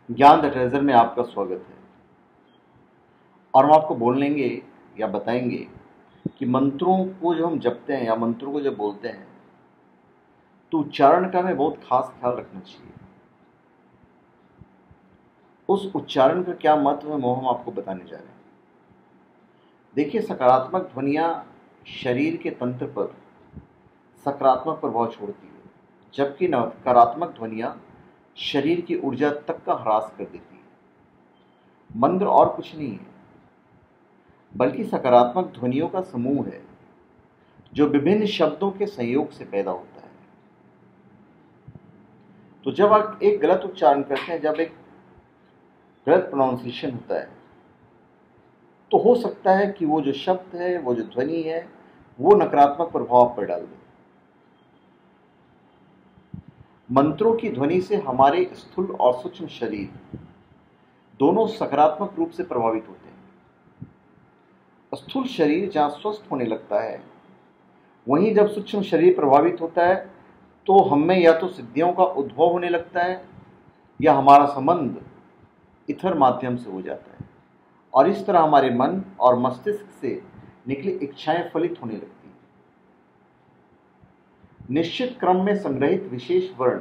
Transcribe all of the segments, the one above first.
ज्ञान the treasure में आपका स्वागत है। और हम आपको बोलेंगे या बताएंगे कि मंत्रों को जो हम जपते हैं या मंत्रों को जब बोलते हैं तो उच्चारण का हमें बहुत खास ख्याल रखना चाहिए। उस उच्चारण का क्या महत्व है वो हम आपको बताने जा रहे हैं। देखिए, सकारात्मक ध्वनियाँ शरीर के तंत्र पर सकारात्मक प्रभाव छोड़ती है, जबकि नकारात्मक ध्वनियाँ शरीर की ऊर्जा तक का ह्रास कर देती है। मंत्र और कुछ नहीं है बल्कि सकारात्मक ध्वनियों का समूह है जो विभिन्न शब्दों के संयोग से पैदा होता है। तो जब आप एक गलत उच्चारण करते हैं, जब एक गलत प्रोनाउंसिएशन होता है, तो हो सकता है कि वो जो शब्द है, वो जो ध्वनि है, वो नकारात्मक प्रभाव पर डाल दे। मंत्रों की ध्वनि से हमारे स्थूल और सूक्ष्म शरीर दोनों सकारात्मक रूप से प्रभावित होते हैं। स्थूल शरीर जहाँ स्वस्थ होने लगता है, वहीं जब सूक्ष्म शरीर प्रभावित होता है तो हमें या तो सिद्धियों का उद्भव होने लगता है या हमारा संबंध इथर माध्यम से हो जाता है, और इस तरह हमारे मन और मस्तिष्क से निकली इच्छाएं फलित होने लगती हैं। निश्चित क्रम में संग्रहित विशेष वर्ण,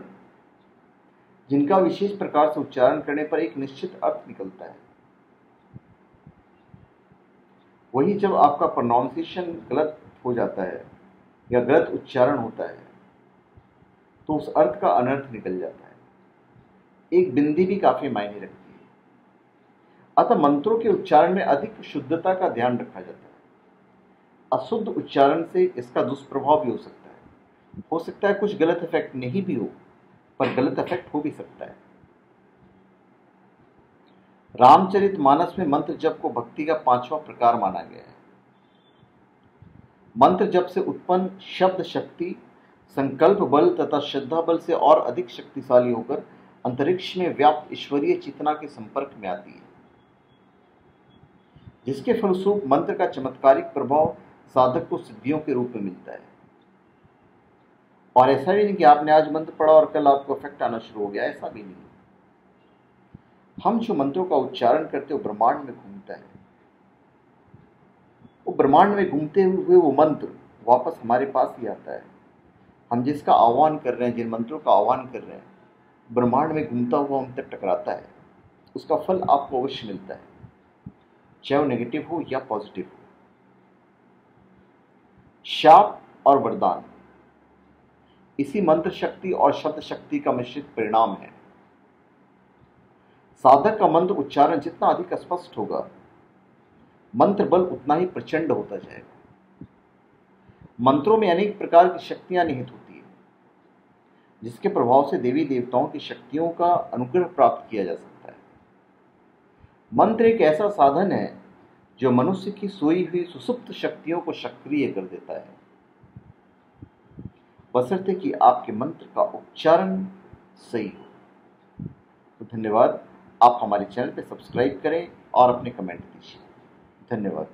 जिनका विशेष प्रकार से उच्चारण करने पर एक निश्चित अर्थ निकलता है, वही जब आपका प्रोनाउंसिएशन गलत हो जाता है या गलत उच्चारण होता है तो उस अर्थ का अनर्थ निकल जाता है। एक बिंदी भी काफी मायने रखती है। अतः मंत्रों के उच्चारण में अधिक शुद्धता का ध्यान रखा जाता है। अशुद्ध उच्चारण से इसका दुष्प्रभाव भी हो सकता है। हो सकता है कुछ गलत इफेक्ट नहीं भी हो, पर गलत इफेक्ट हो भी सकता है। रामचरितमानस में मंत्र जप को भक्ति का 5वां प्रकार माना गया है। मंत्र जप से उत्पन्न शब्द शक्ति संकल्प बल तथा श्रद्धा बल से और अधिक शक्तिशाली होकर अंतरिक्ष में व्याप्त ईश्वरीय चेतना के संपर्क में आती है, जिसके फलस्वरूप मंत्र का चमत्कारिक प्रभाव साधक को सिद्धियों के रूप में मिलता है। और ऐसा भी नहीं कि आपने आज मंत्र पढ़ा और कल आपको इफेक्ट आना शुरू हो गया, ऐसा भी नहीं। हम जो मंत्रों का उच्चारण करते हो ब्रह्मांड में घूमता है, वो ब्रह्मांड में घूमते हुए वो मंत्र वापस हमारे पास ही आता है। हम जिसका आह्वान कर रहे हैं, जिन मंत्रों का आह्वान कर रहे हैं, ब्रह्मांड में घूमता हुआ हम तक टकराता है। उसका फल आपको अवश्य मिलता है, चाहे वो नेगेटिव हो या पॉजिटिव हो। शाप और वरदान इसी मंत्र शक्ति और शब्द शक्ति का मिश्रित परिणाम है। साधक का मंत्र उच्चारण जितना अधिक स्पष्ट होगा, मंत्र बल उतना ही प्रचंड होता जाएगा। मंत्रों में अनेक प्रकार की शक्तियां निहित होती है, जिसके प्रभाव से देवी देवताओं की शक्तियों का अनुग्रह प्राप्त किया जा सकता है। मंत्र एक ऐसा साधन है जो मनुष्य की सोई हुई सुसुप्त शक्तियों को सक्रिय कर देता है, बशर्ते कि आपके मंत्र का उच्चारण सही हो। तो धन्यवाद। आप हमारे चैनल पर सब्सक्राइब करें और अपने कमेंट दीजिए। धन्यवाद।